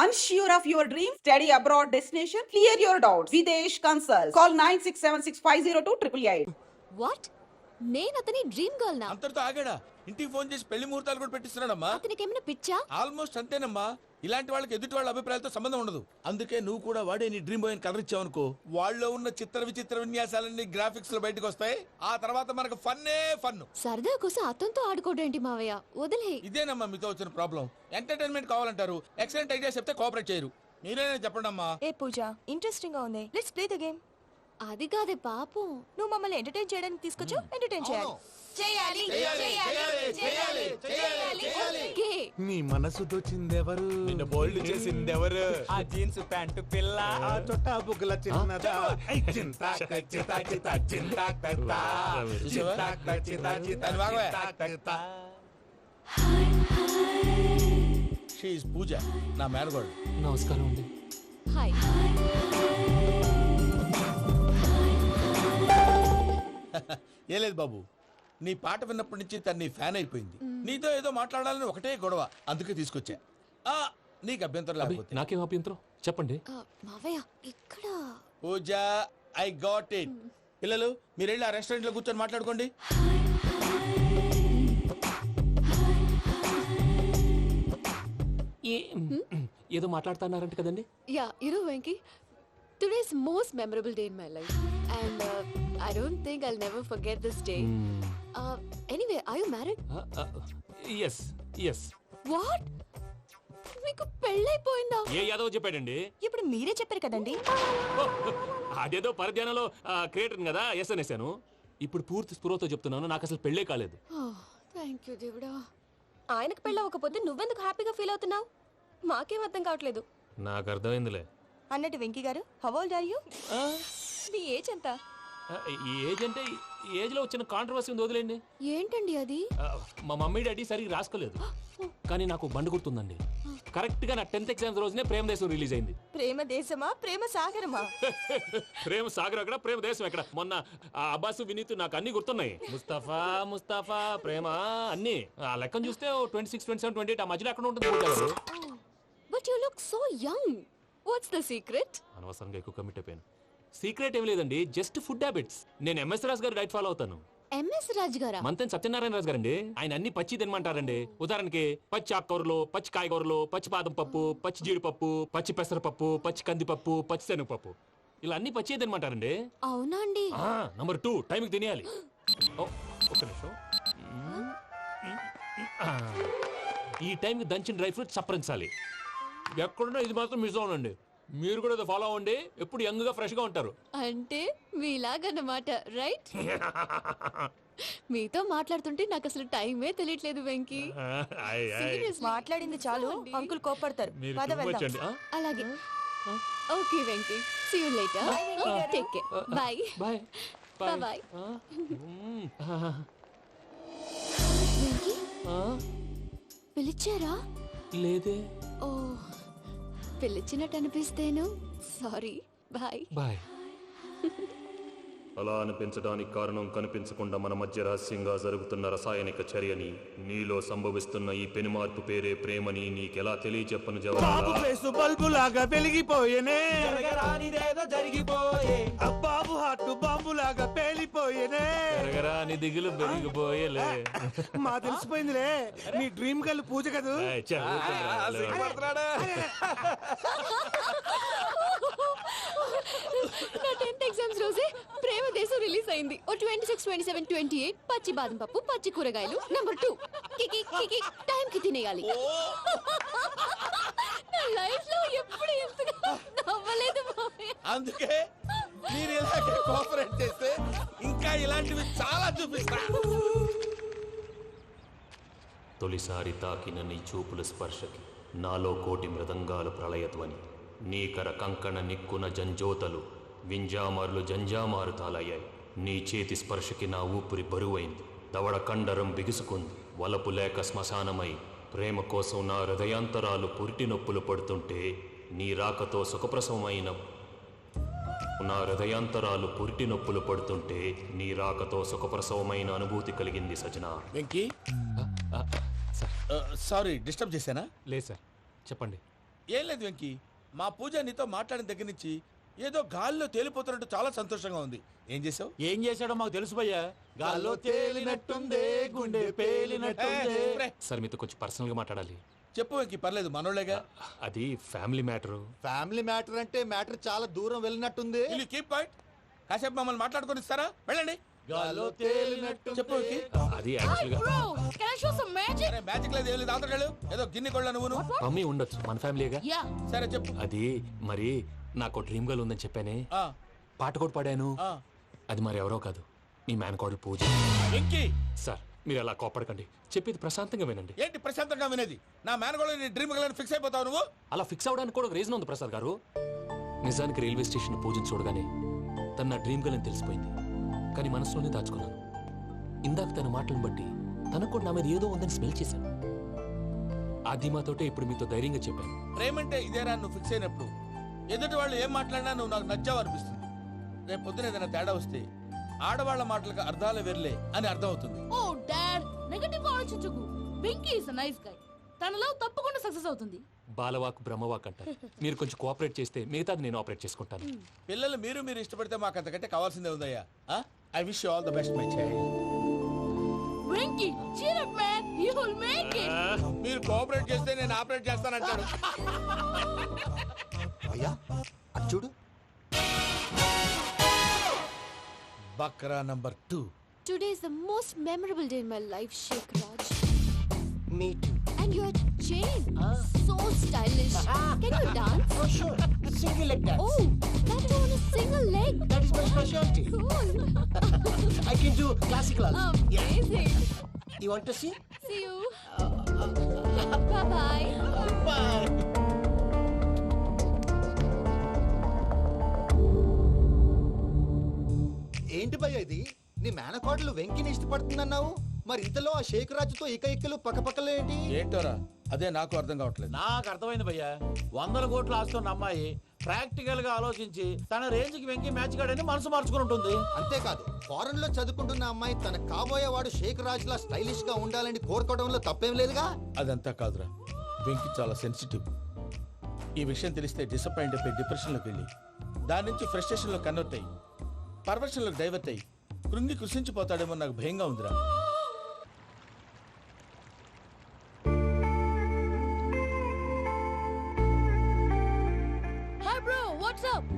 Unsure of your dream? Study abroad destination? Clear your doubts. Videsh Consult. Call 9676502888. What? నేను అతని dream girl నా? అంతటితో ఆగాడా? ఇంటికి phone చేసి పెళ్లి ముహూర్తాలు కూడా పెట్టిస్తున్నాడమ్మా. అతనికి ఏమైనా పిచ్చా? ఆల్మోస్ట్ అంతేనమ్మా. ఇలాంటి వాళ్ళకి ఎదుటి వాళ్ళ అభిప్రాయాలతో సంబంధం ఉండదు. అందుకే నువ్వు కూడా వాడే నీ డ్రీమ్ బాయ్ కలర్ ఇచ్చావనుకో, వాళ్ళలో ఉన్న చిత్ర విచిత్ర విన్యాసాలన్నీ గ్రాఫిక్స్ లో బయటకు వస్తాయి. ఆ తర్వాత మనకు ఫన్నే ఫన్. సరదా కోసం అతనితో ఆడుకోడేంటి మావయ్య? వదిలే. ఇదేనమ్మా మీతో వచ్చిన ప్రాబ్లం. ఎంటర్టైన్మెంట్ కావాలంటారు, ఎక్సలెంట్ ఐడియా చెప్తే కోఆపరేట్ చేయరు. మీరేనా చెప్పండి అమ్మా. ఏ పూజ, ఇంట్రెస్టింగ్ గా ఉంది, లెట్స్ ప్లే ద గేమ్. అది కాదే పాపం. నువ్వు మమ్మల్ని ఎంటర్టైన్ చేయడానికి తీసుకొచ్చు, ఎంటర్టైన్ చేయాలి. ఓకే. నీ మనసు దోచిందెవరు? నిన్ను బోల్డ్ చేసిందెవరు? ఆ జీన్స్ ప్యాంటు పిల్ల, ఆ చొట్టా బుగ్గల చిన్నదా? షీఈ్ పూజ, నా మేనగోడు. నమస్కారం అండి. హాయ్. ఏ లేదు బాబు, నీ పాట విన్నప్పటి నుంచి తను నీ ఫ్యాన్ అయిపోయింది. నీతో ఏదో మాట్లాడాలని ఒకటే గొడవ, అందుకే తీసుకొచ్చా. ఆ, నీకు అభ్యంతరం లేకపోతే. నాకేం అభ్యంతరం చెప్పండి. మావయ్య ఇక్కడ. పూజ, ఐ గాట్ ఇట్. పిల్లలు మీరు వెళ్ళి ఆ రెస్టారెంట్ లో కూర్చొని మాట్లాడుకోండి. ఏదో మాట్లాడుతున్నారంట కదండి. Yeah, Venky, today's most memorable day in my life, and I don't think I'll never forget this day. Anyway, are you married? Yes yes. What? మీకు పెళ్ళైపోయిందా? ఏ యాదవ్ చెప్పాడండి? ఇప్పుడు మీరే చెప్పారు కదండి. అదేదో పరధ్యానంలో క్రియేటర్ కదా ఎస్ అనేసాను. ఇప్పుడు పూర్తి స్పృహతో చెప్తున్నాను, నాకు అసలు పెళ్ళే కాలేదు. థ్యాంక్ యూ దేవుడా. ఆయనకు పెళ్ళవకపోతే నువ్వెందుకు హ్యాపీగా ఫీల్ అవుతున్నావు? మాకేం అర్థం కావట్లేదు. నాకు అర్థమైందిలే. అన్నట్టు Venky garu, how old are you? మీ ఏజ్ ఎంత? ఈ ఏజ్ అంటే ఈ ఏజ్ లో వచ్చిన కాంట్రవర్సీ ఉంది, వదిలేండి. ఏంటండి అది? మా మమ్మీ డాడీ సరిగ్గా రాసుకోలేదు, కానీ నాకు బండి గుర్తుందండి. కరెక్ట్ గా నా 10th ఎగ్జామ్స్ రోజునే ప్రేమ దేశం రిలీజ్ అయింది. ప్రేమ దేశమా, ప్రేమ సాగరమా? ప్రేమ సాగర్ అక్కడ, ప్రేమ దేశం ఎక్కడ? మొన్న ఆ అబ్బాసు వినీత్ నాకు అన్ని గుర్తున్నాయి. ముస్తఫా ముస్తఫా ప్రేమ అన్ని ఆ లెక్కను చూస్తే 26, 27, 28 ఆ మధ్యలో ఎక్కడ ఉంటుంది. But you look so young. What's the secret? అనవసరంగా ఎక్కువ కమిట్ అయిపోయాను. సీక్రెట్ ఏం లేదండి, జస్ట్ ఫుడ్ హ్యాబిట్స్. నేను ఎంఎస్ రాజు గారు డైట్ ఫాలో అవుతాను. ఎంఎస్ రాజ్ గారా? మంతెన్ సత్యనారాయణ రాజు గారండి. ఆయన అన్ని పచ్చి తినమంటారండి. ఉదాహరణకి పచ్చి ఆకుకూరలు, పచ్చి కాయగూరలు, పచ్చి బాదం పప్పు, పచ్చి జీడిపప్పు, పచ్చి పెసరపప్పు, పచ్చి కందిపప్పు, పచ్చి శనగపప్పు, ఇలా అన్ని పచ్చి తినమంటారండి. అవునా అండి? నంబర్ 2, టైంకి తినేయాలి. ఒక్క నిమిషం. ఈ టైంకి దంచిన డ్రై ఫ్రూట్స్ సప్పరించాలి. ఎక్కడున్నా ఇది మాత్రం మిస్ అవునండి. మీరు కూడా ఫాలో అవ్వండి, ఎప్పుడు యంగ్ గా ఫ్రెష్ గా ఉంటారు. అంటే మీలాగన్నమాట, రైట్? మీతో మాట్లాడుతుంటే నాకు అసలు టైమే తెలియట్లేదు వెంకీ. మాట్లాడింది చాలు, అంకుల్ కోపడతారు. పద వెళ్దాం. అలాగే. Okay Venky, see you later. Take care. Bye bye bye. Venky పిలిచారా? లేదే. ఓ, పిలిచినట్టు అనిపిస్తేను సారీ. Bye bye. అలా అనిపించడానికి కారణం కనిపించకుండా మన మధ్య రహస్యంగా జరుగుతున్న రసాయనిక చర్యని, నీలో సంభవిస్తున్న ఈ పెనుమార్పు పేరే ప్రేమని నీకెలా తెలియచెప్పను జవాబు? బల్బు లాగా వెలిగిపోయేనే, జరిగిపోయే బాబు హార్ట్ బాంబు లాగా పేలిపోయేనే. నీ దిగులు పెరిగిపోయేలే. మా తెలిసిపోయిందిలే, నీ డ్రీమ్ గర్ల్ పూజ కదూ. నా 10th ఎగ్జామ్స్ రోజే ప్రేమ దేశం రిలీజ్ అయింది. ఓ 26, 27, 28 పచ్చి బాదం పప్పు, పచ్చి కూరగాయలు. నంబర్ 2, కికి కికి టైం కి తినేయాలి. నా లైఫ్ లో ఎప్పుడు ఎంతగా నవ్వలేదు మామయ్య. అందుకే మీరు ఇలాగే కోఆపరేట్ చేస్తే ఇంకా ఇలాంటివి చాలా చూపిస్తా. తొలిసారి తాకిన నీ చూపుల స్పర్శకి నాలో కోటి మృదంగాలు ప్రళయధ్వని, నీకర కంకణ నిక్కున జంజోతలు వింజామారులు జంజామారు తాలయ్యాయి. నీ చేతి స్పర్శకి నా ఊపిరి బరువైంది, దవడ కండరం బిగుసుకుంది. వలపు లేక శ్మశానమై ప్రేమ కోసం నా హృదయాంతరాలు పురిటి నొప్పులు పడుతుంటే, నీ రాకతో సుఖప్రసవమైన నా హృదయాంతరాలు పురిటి నొప్పులు పడుతుంటే నీ రాకతో సుఖప్రసవమైన అనుభూతి కలిగింది సజనా. వెంకీ, సారీ డిస్టర్బ్ చేశానా? లేదు సార్, చెప్పండి. ఏం లేదు వెంకీ, మా పూజ నీతో మాట్లాడిన దగ్గర నుంచి ఏదో గాల్లో తేలిపోతున్నట్టు చాలా సంతోషంగా ఉంది. ఏం చేసావు? ఏం చేశాడో మాకు తెలుసు భయ్యా. గాల్లో తేలినట్టుందే, గుండె పేలినట్టుందే. సార్ మీతో కొంచెం పర్సనల్ గా మాట్లాడాలి. చెప్పు వెంకీ, పర్లేదు, మనోళ్ళేగా. అది ఫ్యామిలీ మ్యాటరు. ఫ్యామిలీ మ్యాటర్ అంటే మ్యాటర్ చాలా దూరం వెళ్ళినట్టుంది. Keep point. కాసేపు మమ్మల్ని మాట్లాడుకొని ఇస్తారా? వెళ్ళండి. గాల్లో తేలినట్టు చెప్పు వెంకీ. అది యాక్చువల్ గా అరే మ్యాజిక్ లేదు, ఏం లేదు, ఆతగాళ్ళు ఏదో గిన్నె కొళ్ళ నువ్వును. మమ్మీ ఉండొచ్చు, మన ఫ్యామిలీగా. సరే చెప్పు. అది మరి నాకు డ్రీమ్ గర్ల్ ఉందని చెప్పానే, ఆ, పాట కూడా పాడాను. ఆ. అది మరి ఎవరో కాదు, మీ మేనకోడలు పూజ. వెంకీ, సార్ మీరు అలా కోపడకండి, చెప్పేది ప్రశాంతంగా వినండి. ఏంటి ప్రశాంతంగా వినేది? నా మేనగోళ్ళు నీ డ్రీమ్ గర్ల్ ఫిక్స్ అయిపోతావు నువ్వు. అలా ఫిక్స్ అవడానికి కూడా రీజన్ ఉంది ప్రసాద్ గారు. నిజానికి రైల్వే స్టేషన్ పూజను చూడగానే తన నా డ్రీమ్ గర్ల్ అని తెలిసిపోయింది. కానీ మనసులోనే దాచుకున్నాను. ఇందాక తన మాటలను బట్టి తనకు కూడా నా మీద ఏదో ఉందని స్మెల్ చేశాను. ఆ ధీమాతోటే ఇప్పుడు మీతో ధైర్యంగా చెప్పాను. ప్రేమంటే ఇదేరా నువ్వు ఫిక్స్ అయినప్పుడు ఎదుటి వాళ్ళు ఏం మాట్లాడినా నువ్వు నాకు నచ్చావు అనిపిస్తుంది. రేపు పొద్దున ఏదైనా తేడా వస్తే ఆడవాళ్ల మాటలకు అర్థాలు వెర్లే అని అర్థం అవుతుంది. ఓ డాడ్, నెగటివ్ ఆలోచించకు. Venky is nice guy. తన లవ్ తప్పకుండా సక్సెస్ అవుతుంది. బాలవాక్ బ్రహ్మవాక్ అంటారు. మీరు కొంచెం కోఆపరేట్ చేస్తే మిగతాది నేను ఆపరేట్ చేసుకుంటాను. పిల్లలు మీరు ఇష్టపడితే మాకు అంతకంటే కావాల్సిందే ఉందయ్యా. I wish you all the best my child. Venky, cheer up man, you will make it. మీరు కోఆపరేట్ చేస్తే నేను ఆపరేట్ చేస్తానంటాడు. అయ్యా అటు చూడు. Bakra number 2. Today is the most memorable day in my life, Sheikh Raj. Me too. And your chain, so stylish. Can you dance? Oh, sure. Single leg dance. Oh, that too on a single leg. That is my specialty. Cool. I can do classical also. Amazing. You want to see? See you. Bye-bye. Bye. ఏంటి భయ్య ఇది? నీ మేనకోడలు వెంకిని ఇష్టపడుతుందన్నావు, మరి ఇంతలో ఆ షేక్ రాజుతో ఇకలు పక్కపక్కలు ఏంటి? ఏంటోరా, అదే నాకు అర్థం కావట్లేదు. నాకు అర్థమైంది భయ్యా. 100 కోట్లు ఆస్తున్న అమ్మాయి ప్రాక్టికల్ గా ఆలోచించి తన రేంజ్ కి వెంకి మ్యాచ్ కాడని మనసు మార్చుకుని ఉంటుంది. అంతేకాదు, ఫారెన్ లో చదువుకుంటున్న అమ్మాయి తన కాబోయేవాడు షేక్ రాజ్ లా స్టైలిష్ గా ఉండాలని కోరుకోవడంలో తప్పేం లేదుగా. అదంతా కాదురా, వెంకి చాలా సెన్సిటివ్. ఈ విషయం తెలిస్తే డిసప్పాయింట్ అయిపోయి డిప్రెషన్లోకి వెళ్ళి దాని నుంచి ఫ్రస్ట్రేషన్లో కన్వర్ట్ అయ్యి పర్వర్షన్లోకి డైవర్ట్ అయ్యి కృంగి కృషించిపోతాడేమో నాకు భయంగా ఉందిరా. Hi bro, what's up?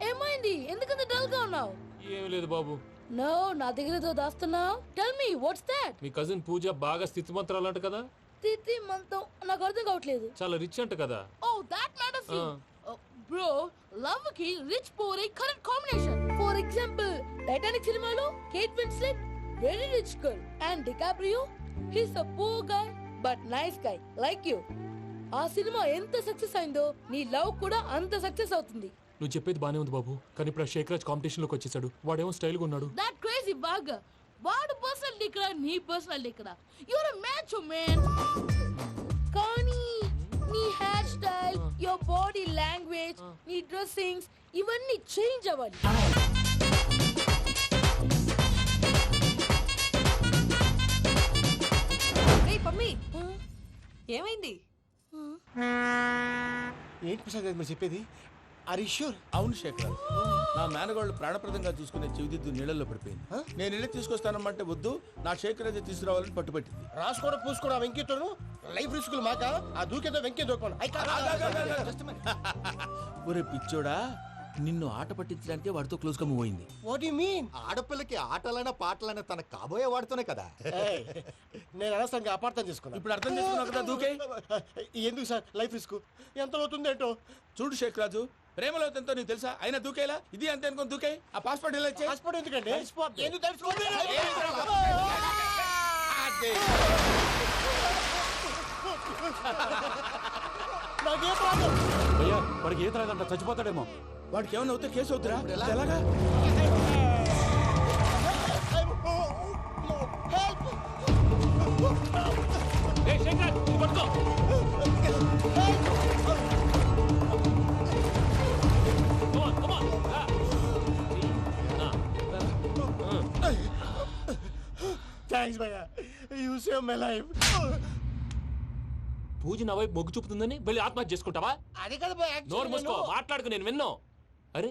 ఏమైంది? ఎందుకంత డల్ గా ఉన్నావు? ఏం లేదు బాబు. నో, నా దగ్గర ఏదో దాస్తున్నావు. Tell me what's that? మీ కజిన్ పూజ బాగా స్థితిమంతరాలు అంట కదా. తిత్తి మంతం నాకు అర్థం కావట్లేదు. చాలా రిచ్ అంట కదా. Oh that matters you. Bro, love కి rich poor correct combination. For example, Titanic సినిమాలో Kate Winslet very rich girl and DiCaprio he's a poor guy but nice guy like you. ఆ సినిమా ఎంత సక్సెస్ అయిందో నీ love కూడా అంత success అవుతుంది. నువ్వు చెప్పేది బానే ఉంది బాబు, కానీ ఇప్పుడు ఆ షేక్ రాజ్ కాంపిటీషన్ లోకి వచ్చేసాడు. వాడేమో స్టైల్ గా ఉన్నాడు. That crazy bug. వాడు పర్సనాలిటీ ఇక్కడ, నీ పర్సనాలిటీ ఇక్కడ. You're a match man. కానీ నీ hair style, your body language, నీ డ్రెస్సింగ్స్ ఇవన్నీ చేంజ్ అవ్వాలి. ఏయ్ పమ్మి, ఏమైంది? ఏంటి ప్రసాద్ గారు మీరు చెప్పేది? Are you sure? అవును శేఖర్, నా మేనగోళ్ళు ప్రాణప్రదంగా చూసుకునే చెవిదిద్దు నీళ్ళల్లో పడిపోయింది. నేను ఇల్లు తీసుకొస్తానమ్మంటే వద్దు, నా శేఖర్ అయితే తీసుకురావాలని పట్టుబట్టింది. రాసుకోవడం పూసుకోవడం ఆ వెంకీతోను లైఫ్ రిస్కులు మాక. ఆ దూకేదో వెంకీ దూకోను. ఒరే పిచ్చోడా, నిన్ను ఆట పట్టించడానికే వాడితో క్లోజ్ గా మూవ్ అయింది. What you mean? ఆడపిల్లకి ఆటలైనా పాటలైనా తన కాబోయే వాడుతోనే కదా. నేను అనవసరంగా అపార్థం చేసుకున్నా. ఇప్పుడు అర్థం చేసుకున్నావు కదా, దూకే. ఎందుకు సార్ లైఫ్ రిస్క్? ఎంత అవుతుంది ఏంటో చూడు షేక్ రాజు, ప్రేమలో ఎంతో నీకు తెలుసా? అయినా దూకేలా? ఇది అంతే అనుకుని దూకే. ఆ పాస్పోర్ట్ ఎలా ఇచ్చే? పాస్పోర్ట్ ఎందుకండి? ఎందుకు తెలుసుకోండి? నాకేం ప్రాబ్లం? భయ్యా, వాడికి ఈత రాదంట, చచ్చిపోతాడేమో. వాడికి ఏమైనా అవుతే కేసు అవుతురా? ఎలాగా? ఏయ్ షేక్ రాజ్, ఇది పట్టుకో. Come on, come on. Thanks భయ్యా, యూ సేవ్ మై లైఫ్. పూజ నా వైపు మొగ్గు చూపుతుందని వెళ్ళి ఆత్మహత్య చేసుకుంటావా? అది కదా బాయ్, actually నోరు మూసుకో, నేను- మాట్లాడుకు, నేను విన్నో. అరే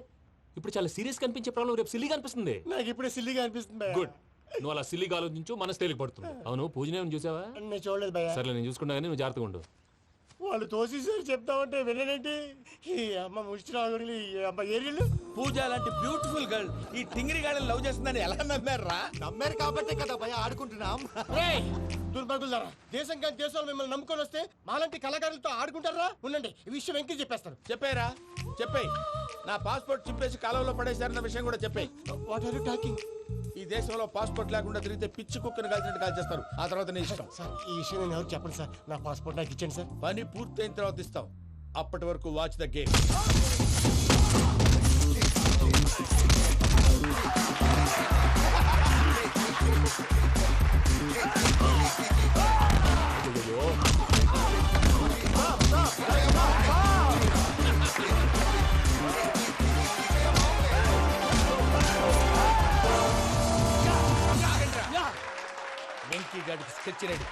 ఇప్పుడు చాలా సీరియస్ కనిపించే ప్రాబ్లం రేపు సిల్లీగా అనిపిస్తుంది. నాకు ఇప్పుడే సిల్లిగా అనిపిస్తుంది భయ్యా. గుడ్, నువ్వు అలా సిల్లీగా ఆలోచించు, మనసు తేలిక పడుతుంది. అవును పూజనే చూసావా? నేను చూడలేదు భయ్యా. సరే నేను చూసుకుంటా కానీ నువ్వు జాగ్రత్తగా ఉండు. వాళ్ళు తోసేసారు చెప్తామంటే విననేంటి? ఈ అమ్మ ముష్టి రాగుడి అమ్మ ఏరియలు పూజ లాంటి బ్యూటిఫుల్ గర్ల్ ఈ టింగిరి గాడిని లవ్ చేస్తుందని ఎలా నమ్మారా? నమ్మారు కాబట్టే కదా భయ ఆడుకుంటున్నాం. దుర్భగులారా, దేశం కానీ దేశంలో మిమ్మల్ని నమ్ముకొని వస్తే మాలాంటి కళాకారులతో ఆడుకుంటారా? ఉండండి, ఈ విషయం వెంకీ చెప్పేస్తాను. చెప్పారా? చెప్పేయ్. నా పాస్పోర్ట్ చింపేసి కాలువలో పడేశారన్న విషయం కూడా చెప్పేయ్. What are you talking? ఈ దేశంలో పాస్పోర్ట్ లేకుండా తిరిగితే పిచ్చి కుక్కను కాల్చినట్టు కాల్చేస్తారు. ఆ తర్వాత నీ ఇష్టం. సార్ ఈ విషయం నేను ఎవరు చెప్పండి సార్. నా పాస్పోర్ట్ నాకు ఇచ్చండి సార్. పని పూర్తయిన తర్వాత ఇస్తాం. అప్పటి వరకు వాచ్ ద గేమ్. వెంకీ గాడికి స్కెచ్ రెడీ.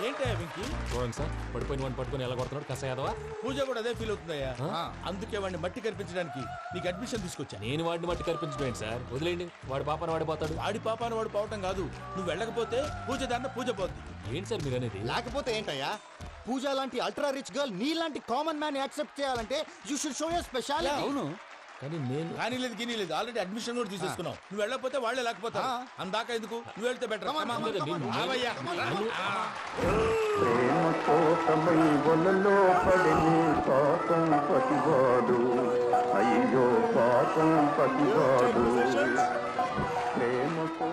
ఏంటయ్యా వెంకీ? చూడండి సార్, పడిపోయిన వాడిని పట్టుకొని ఎలా కొడుతున్నాడు కసాయాదవా. పూజ కూడా అదే ఫీల్ అవుతుందయ్యా. అందుకే వాడిని మట్టి కనిపించడానికి నీకు అడ్మిషన్ తీసుకొచ్చా. నేను వాడిని మట్టి కనిపించడం సార్, వదిలేండి. వాడి పాపను వాడిపోతాడు. వాడి పాపాను వాడు పోవటం కాదు, నువ్వు వెళ్ళకపోతే పూజ దాన్న పూజ పోద్ది. ఏంటి సార్ మీరు అనేది? లేకపోతే ఏంటయ్యా? పూజ లాంటి అల్ట్రా రిచ్ గర్ల్ నీ లాంటి కామన్ మ్యాన్ యాక్సెప్ట్ చేయాలంటే you should show your speciality. అవును, కానీ నేను కానీ లేదు గిని లేదు, ఆల్రెడీ అడ్మిషన్ కూడా తీసేసుకున్నావు. నువ్వు వెళ్ళకపోతే వాళ్ళే లేకపోతే అందాక ఎందుకు? నువ్వు వెళ్తే బెటర్. అయ్యో పాపం పతివాడు ప్రేమతో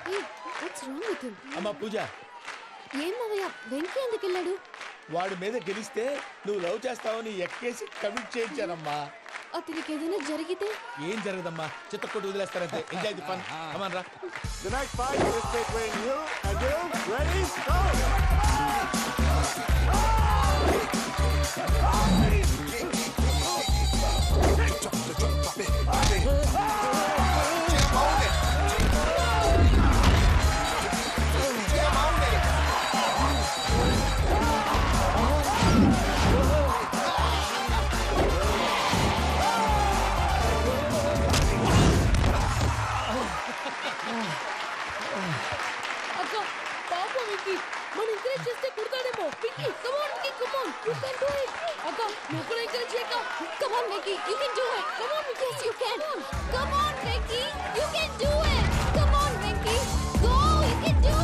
Hey, what's wrong with him? అమ్మా పూజ, ఏం మావయ్య, వెంకీ ఎందుకు వెళ్ళాడు? వాడి మీద గెలిస్తే నువ్వు లవ్ చేస్తావని ఎక్కేసి కమిట్ చేయించానమ్మా. అతనికి ఏదైనా జరిగితే? ఏం జరగదమ్మా, చిత్తకొట్టు వదిలేస్తారంటే. Enjoy the fun. కమాన్ రా. The night fight is between you and you. Ready? Go! అక్క పాప విక్కీ మనం ఎంకరేజ్ చేస్తే కుడతాడేమో. Vicky come on Vicky, come on, you can do it. అక్క నువ్వు కూడా ఎంకరేజ్ చేయక. Come on, Vicky, you can do it. Come on, Vicky, yes, you can. Come on, Vicky, you can do it. Come on, Vicky, go, you can do.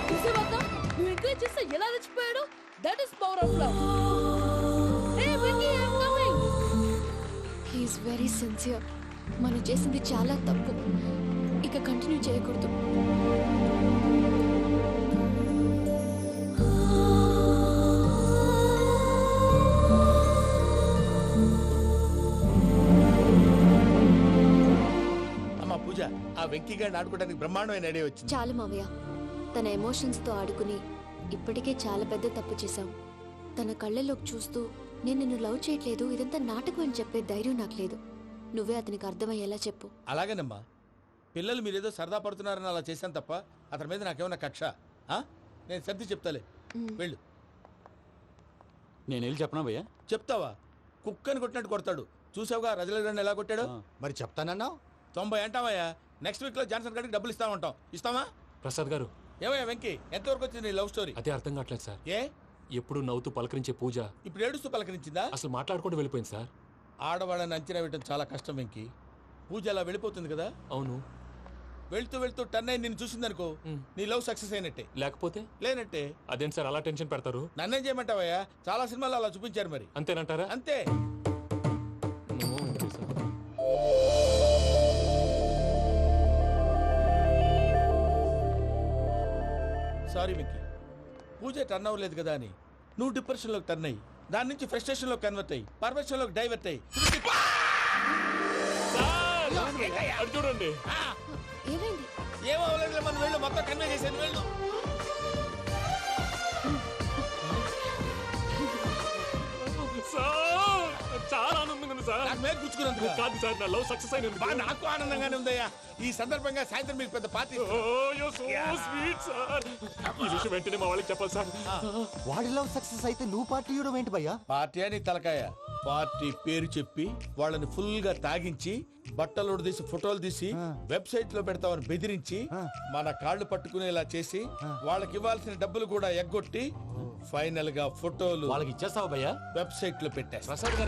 చూసావక్క, నువ్వు encourage చేస్తే ఎలా రెచ్చిపోయాడు. That is power of love. Hey Vicky, I am coming. He is very sincere. మనం చేసింది చాలా తప్పు. ఇక continue చేయకూడదు. అమ్మా పూజ, ఆ వెంకీ గారిని ఆడుకోవడానికి బ్రహ్మాండమైన ఐడియా వచ్చింది. చాలు మావయ్య, తన ఎమోషన్స్తో ఆడుకుని ఇప్పటికే చాలా పెద్ద తప్పు చేశాం. తన కళ్ళలోకి చూస్తూ నేను నిన్ను లవ్ చేయట్లేదు, ఇదంతా నాటకం అని చెప్పే ధైర్యం నాకు లేదు. నువ్వే అతనికి అర్థమయ్యేలా చెప్పు. అలాగేనమ్మా, పిల్లలు మీరేదో సరదా పడుతున్నారని అలా చేశాను తప్ప అతని మీద నాకేమన్నా కక్ష? నేను సర్ది చెప్తాలే, వెళ్ళు. నేను వెళ్ళి చెప్పనా భయ్యా? చెప్తావా? కుక్కని కొట్టినట్టు కొడతాడు. చూసావుగా రజలగడ్డని ఎలా కొట్టాడు? మరి చెప్తానన్నావు. 90 అంటావయ్యా. నెక్స్ట్ వీక్ లో జాన్సన్ గారికి డబ్బులు ఇస్తామంటాం. ఇస్తావా? ప్రసాద్ గారు, ఏమయ్యా వెంకీ, ఎంతవరకు వచ్చింది నీ లవ్ స్టోరీ? అదే అర్థం కావట్లేదు సార్. ఏ ఎప్పుడు నవ్వుతూ పలకరించే పూజ ఇప్పుడు ఏడుస్తూ పలకరించిందా? అసలు మాట్లాడుకుంటూ వెళ్ళిపోయింది సార్. ఆడవాళ్ళని అంచనా వేయడం చాలా కష్టం వెంకీ. పూజ అలా వెళ్ళిపోతుంది కదా, అవును. వెళ్తూ వెళ్తూ టర్న్ అయి నిన్ను చూసిందనుకో, నీ లవ్ సక్సెస్ అయినట్టే. లేకపోతే లేనట్టే. అదేంటి సార్ అలా టెన్షన్ పెడతారు? నన్నేం చేయమంటావయ్యా, చాలా సినిమాలు అలా చూపించారు మరి. అంతేనంటారా? అంతే. సారీ వెంకీ, పూజ టర్న్ అవ్వలేదు కదా అని నువ్వు డిప్రెషన్లోకి టర్న్ అయ్యి, దాని నుంచి ఫ్రస్ట్రేషన్లో కన్వర్ట్ అయ్యి, పర్వర్షన్లోకి డైవర్ట్ అయ్యి. అది చూడండి. ఏమైంది? ఏమో అవ్వలేదు, మనం వెళ్ళు, మొత్తం కన్వే చేసేది వెళ్ళు. సార్ చాలా ఆనందంగా ఉంది సార్. నాకు మీద గుచ్చుకున్నందుకు కాదు సార్, నా లవ్ సక్సెస్ అయినందుకు. నాకు ఆనందంగానే ఉందయ్యా. ఈ సందర్భంగా సాయంత్రం మీకు పెద్ద పార్టీ. Sweet sir. ఈ విషయం వెంటనే మా వాళ్ళకి చెప్పాలి సార్. వాడి లవ్ సక్సెస్ అయితే నువ్వు పార్టీ ఇవ్వడం ఏంటి భయ్యా? పార్టీ అని తలకాయ. పార్టీ పేరు చెప్పి వాళ్ళని ఫుల్ గా తాగించి, బట్టలు తీసి ఫోటోలు తీసి వెబ్సైట్ లో పెడతామని బెదిరించి, మన కాళ్ళు పట్టుకునేలా చేసి, వాళ్ళకి ఇవ్వాల్సిన డబ్బులు కూడా ఎగ్గొట్టి, ఫైనల్ గా ఫోటోలు వాళ్ళకి ఇచ్చేస్తావా భయ్యా? వెబ్సైట్ లో పెట్టేస్తా. ప్రసాద్ గారు